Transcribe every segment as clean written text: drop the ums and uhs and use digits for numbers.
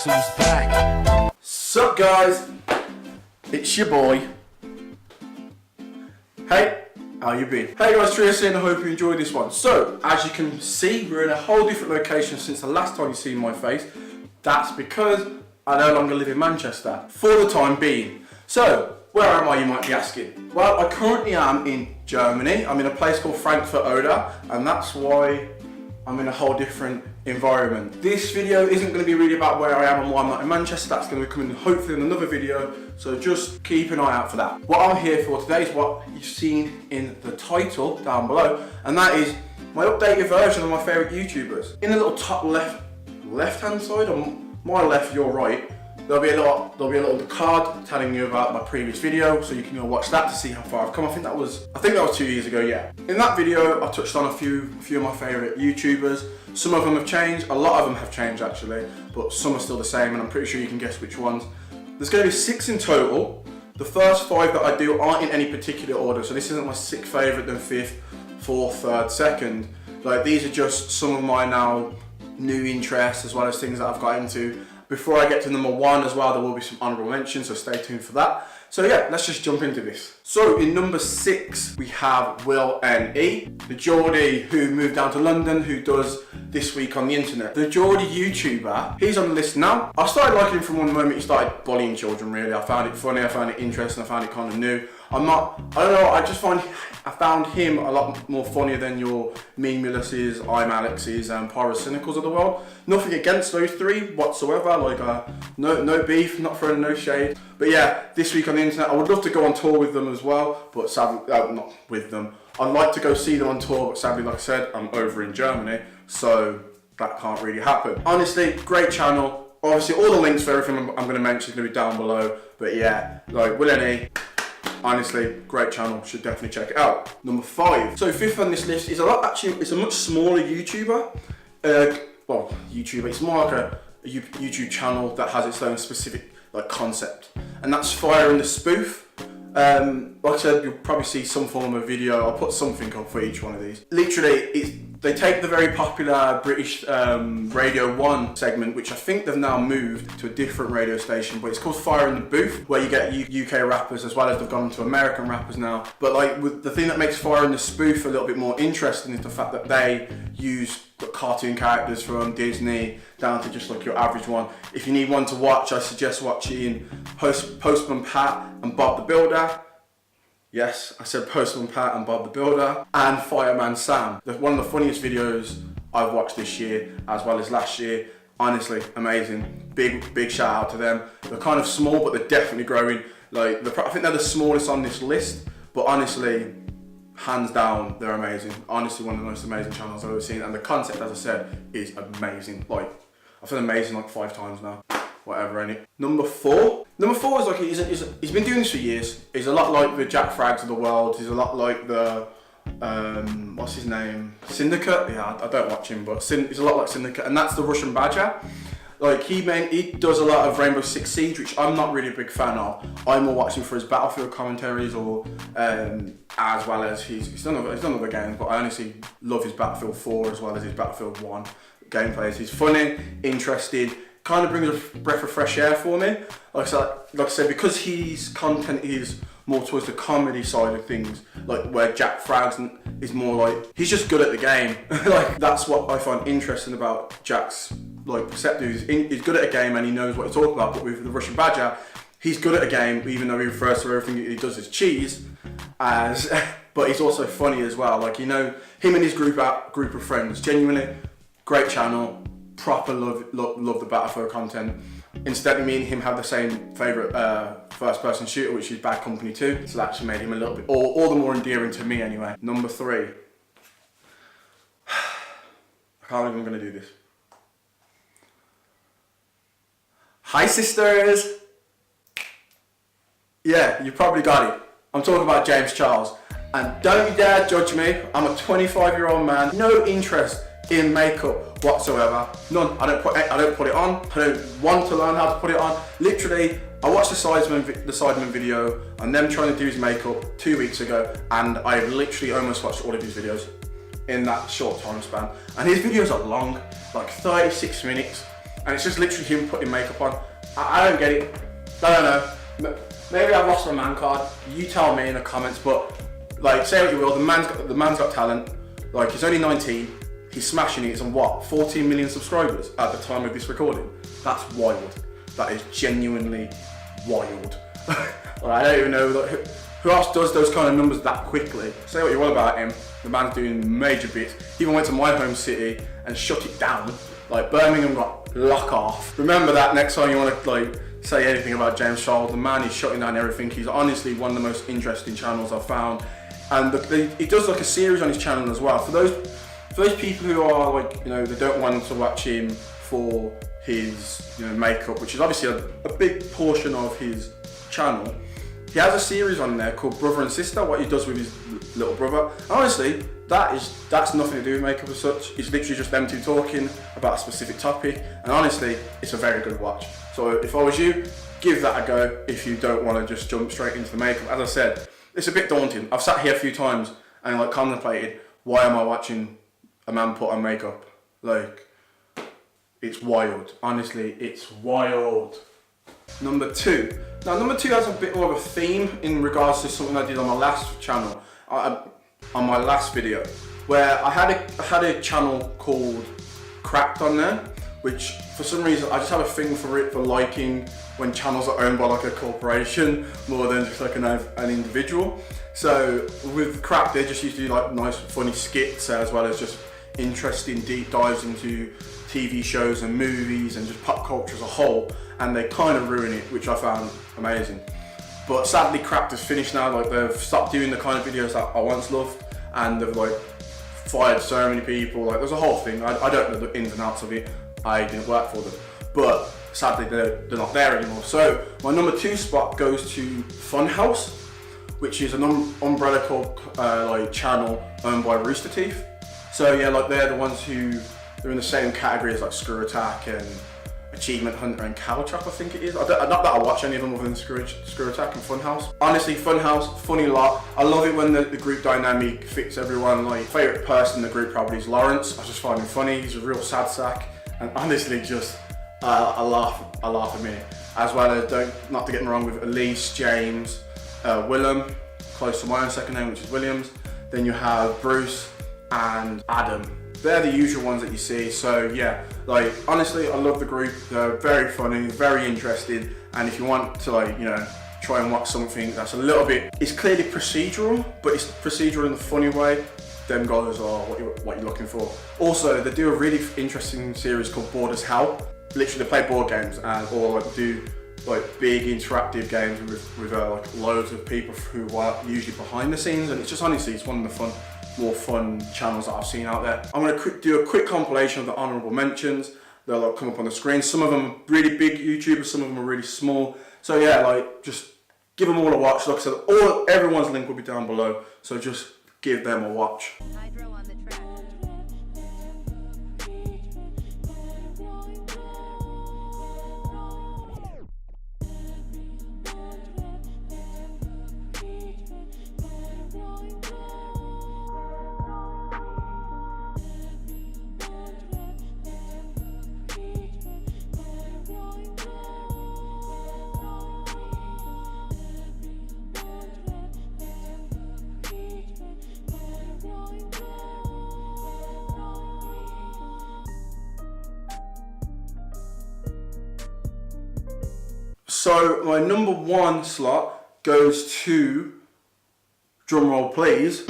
who's back. Sup guys, it's your boy. Hey, how you been? Hey guys, Trious here and I hope you enjoyed this one. So, as you can see, we're in a whole different location since the last time you seen my face. That's because I no longer live in Manchester, for the time being. So, where am I, you might be asking? Well, I currently am in Germany. I'm in a place called Frankfurt Oder, and that's why I'm in a whole different environment. This video isn't going to be really about where I am and why I'm not in Manchester. That's going to be coming hopefully in another video, so just keep an eye out for that. What I'm here for today is what you've seen in the title down below, and that is my updated version of my favourite YouTubers. In the little top left-hand side, on my left, your right, there'll be a little card telling you about my previous video, so you can go watch that to see how far I've come. I think that was 2 years ago, yeah. In that video, I touched on a few of my favourite YouTubers. Some of them have changed, a lot of them have changed actually, but some are still the same, and I'm pretty sure you can guess which ones. There's going to be 6 in total. The first 5 that I do aren't in any particular order, so this isn't my 6th favourite, then 5th, 4th, 3rd, 2nd. Like, these are just some of my now new interests as well as things that I've got into. Before I get to number 1 as well, there will be some honourable mentions, so stay tuned for that. So yeah, let's just jump into this. So in number 6, we have Willne, the Geordie who moved down to London, who does This Week on the Internet. The Geordie YouTuber, he's on the list now. I started liking him from one moment he started bullying children, really. I found it funny, I found it interesting, I found it kind of new. I don't know, I found him a lot more funnier than your Me Mullis's, I'm Alex's and Pyrocynicals of the world. Nothing against those 3 whatsoever, like no beef, not throwing no shade. But yeah, This Week on the Internet, I would love to go on tour with them as well, but sadly, not with them. I'd like to go see them on tour, but sadly, like I said, I'm over in Germany, so that can't really happen. Honestly, great channel. Obviously, all the links for everything I'm going to mention is going to be down below, but yeah, like Willne, honestly, great channel, should definitely check it out. Number 5. So 5th on this list is it's a much smaller YouTuber. It's more like a YouTube channel that has its own specific concept, and that's In The Spoof. Like I said, you'll probably see some form of video. I'll put something up for each one of these. Literally, they take the very popular British Radio 1 segment, which I think they've now moved to a different radio station, but it's called In The Booth, where you get UK rappers as well as they've gone to American rappers now. But the thing that makes In The Spoof a little bit more interesting is the fact that they use cartoon characters from Disney down to just your average one. If you need one to watch, I suggest watching Postman Pat and Bob the Builder. Yes, I said Postman Pat and Bob the Builder, and Fireman Sam. One of the funniest videos I've watched this year as well as last year. Honestly, amazing. Big shout out to them. They're kind of small, but they're definitely growing. I think they're the smallest on this list, but honestly, hands down, they're amazing. Honestly, one of the most amazing channels I've ever seen, and the concept, as I said, is amazing. I've said amazing 5 times now. Whatever, ain't it? Number 4. Number 4 is he's been doing this for years. He's a lot like the Jack Frags of the world. He's a lot like the what's his name? Syndicate. Yeah, I don't watch him, but he's a lot like Syndicate, and that's TheRussianBadger. He does a lot of Rainbow Six Siege, which I'm not really a big fan of. I'm more watching for his Battlefield commentaries, or as well as he's done other games, but I honestly love his Battlefield 4 as well as his Battlefield 1 gameplays. He's funny, interesting, kind of brings a breath of fresh air for me. Like I said, because his content is more towards the comedy side of things, where Jack Frags is more he's just good at the game. That's what I find interesting about Jack's perceptive. He's good at a game and he knows what he's talking about. But with TheRussianBadger, he's good at a game, even though he refers to everything he does as cheese, but he's also funny as well. Him and his group of friends, genuinely great channel. Proper love the Battlefield content. Incidentally, me and him have the same favourite first-person shooter, which is Bad Company 2. So that actually made him a little bit, all the more endearing to me anyway. Number 3. I can't believe I'm going to do this. Hi sisters! Yeah, you probably got it. I'm talking about James Charles. And don't you dare judge me. I'm a 25-year-old man, no interest in makeup whatsoever. None. I don't put it on. I don't want to learn how to put it on. Literally, I watched the Sidemen video and them trying to do his makeup 2 weeks ago, and I literally almost watched all of his videos in that short time span. And his videos are long, 36 minutes. and it's just literally him putting makeup on. I don't get it. I don't know. Maybe I've lost my man card. You tell me in the comments. But like, say what you will, the man's got talent. Like, he's only 19. He's smashing it. He's on what, 14 million subscribers at the time of this recording. That's wild. That is genuinely wild. I don't even know who else does those kind of numbers that quickly. Say what you want about him, the man's doing major bits. He even went to my home city and shut it down. Like, Birmingham got lock off. Remember that next time you want to like say anything about James Charles. The man is shutting down everything. He's honestly one of the most interesting channels I've found. And he does like a series on his channel as well. For those people who are like, you know, they don't want to watch him for his, you know, makeup, which is obviously a big portion of his channel. He has a series on there called Brother and Sister, what he does with his little brother. And honestly, that's nothing to do with makeup as such. It's literally just them two talking about a specific topic. And honestly, it's a very good watch. So if I was you, give that a go if you don't want to just jump straight into the makeup. As I said, it's a bit daunting. I've sat here a few times and like contemplated, why am I watching a man put on makeup? Like, it's wild. Honestly, it's wild. Number 2. Now, number 2 has a bit more of a theme in regards to something I did on my last channel, on my last video, where I had a channel called Cracked on there, which for some reason I just have a thing for liking when channels are owned by like a corporation more than just like an individual. So with Cracked, they just used to do like nice funny skits as well as just interesting deep dives into TV shows and movies and just pop culture as a whole, and they kind of ruin it, which I found amazing. But sadly, Cracked is finished now. Like, they've stopped doing the kind of videos that I once loved, and they've like fired so many people. Like, there's a whole thing. I don't know the ins and outs of it. I didn't work for them, but sadly they're not there anymore. So my number 2 spot goes to Funhaus, which is an umbrella called like channel owned by Rooster Teeth. So yeah, like they're the ones who, they're in the same category as like Screw Attack and Achievement Hunter and Cow Trap, I think it is. Not that I watch any of them other than Screw Attack and Funhaus. Honestly, Funhaus, funny lot. I love it when the group dynamic fits everyone. Like, favourite person in the group probably is Lawrence. I just find him funny. He's a real sad sack, and honestly, just I laugh a minute. As well as, not to get me wrong, with Elise, James, Willne, close to my own second name, which is Williams. Then you have Bruce and Adam. They're the usual ones that you see. So yeah, like, honestly, I love the group. They're very funny, very interesting, and if you want to, like, you know, try and watch something that's a little bit, it's clearly procedural, but it's procedural in a funny way, them guys are what you're looking for. Also, they do a really interesting series called Bored as Hell. Literally, they play board games or like do like big interactive games with like loads of people who are usually behind the scenes, and it's just, honestly, it's one of the more fun channels that I've seen out there. I'm going to do a quick compilation of the honourable mentions. They'll like come up on the screen. Some of them are really big YouTubers, some of them are really small. So yeah, like, just give them all a watch. Like I said, everyone's link will be down below, so just give them a watch. Hydro on the track. So my number 1 slot goes to, drumroll please,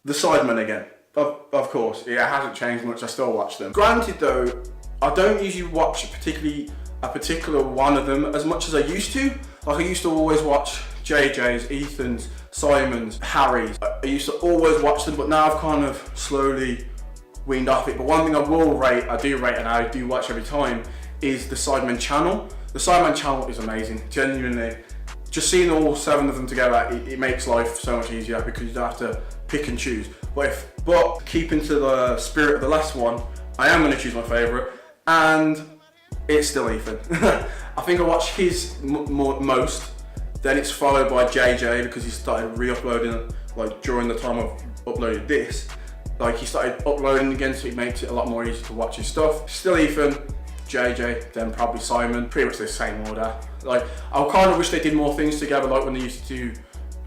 the Sidemen again. Of course, it hasn't changed much, I still watch them. Granted though, I don't usually watch a particular one of them as much as I used to. Like, I used to always watch JJ's, Ethan's, Simon's, Harry's. I used to always watch them, but now I've kind of slowly weaned off it. But one thing I do rate and I do watch every time, is the Sidemen channel. The Sidemen channel is amazing, genuinely. Just seeing all 7 of them together, it makes life so much easier because you don't have to pick and choose. But keeping to the spirit of the last one, I am going to choose my favourite, and it's still Ethan. I think I watch his most, then it's followed by JJ because he started re-uploading like during the time I've uploaded this. Like, he started uploading again, so it makes it a lot more easy to watch his stuff. Still Ethan, JJ, then probably Simon, pretty much the same order. Like, I kind of wish they did more things together, like when they used to do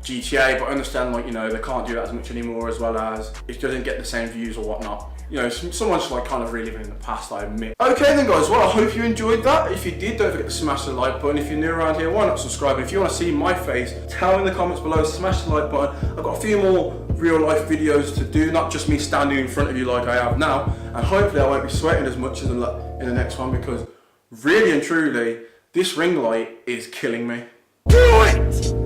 GTA, but I understand, like, you know, they can't do that as much anymore, as well as it doesn't get the same views or whatnot. You know, someone's like kind of reliving in the past, I admit. Okay then guys, well, I hope you enjoyed that. If you did, don't forget to smash the like button. If you're new around here, why not subscribe? If you want to see my face, tell me in the comments below, smash the like button. I've got a few more real life videos to do, not just me standing in front of you like I have now. And hopefully I won't be sweating as much as in the next one, because really and truly, this ring light is killing me. Do it!